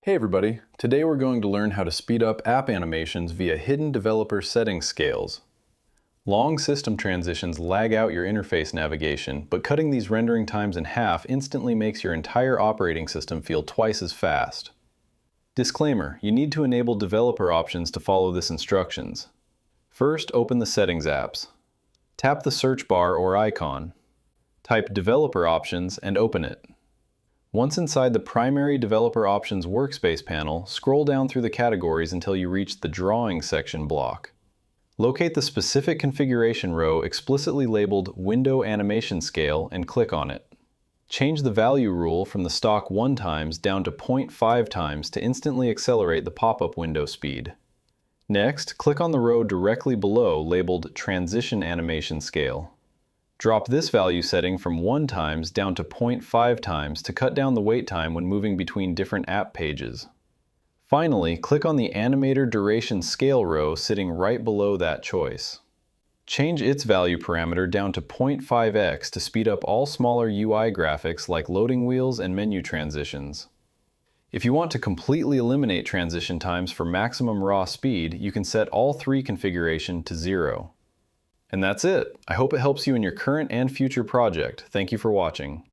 Hey everybody, today we're going to learn how to speed up app animations via hidden developer settings scales. Long system transitions lag out your interface navigation, but cutting these rendering times in half instantly makes your entire operating system feel twice as fast. Disclaimer, you need to enable developer options to follow this instructions. First, open the Settings apps. Tap the search bar or icon. Type Developer Options and open it. Once inside the primary Developer Options workspace panel, scroll down through the categories until you reach the Drawing section block. Locate the specific configuration row explicitly labeled Window Animation Scale and click on it. Change the value rule from the stock 1 times down to 0.5 times to instantly accelerate the pop-up window speed. Next, click on the row directly below labeled Transition Animation Scale. Drop this value setting from 1 times down to 0.5 times to cut down the wait time when moving between different app pages. Finally, click on the Animator Duration Scale row sitting right below that choice. Change its value parameter down to 0.5x to speed up all smaller UI graphics like loading wheels and menu transitions. If you want to completely eliminate transition times for maximum raw speed, you can set all 3 configuration to 0. And that's it. I hope it helps you in your current and future project. Thank you for watching.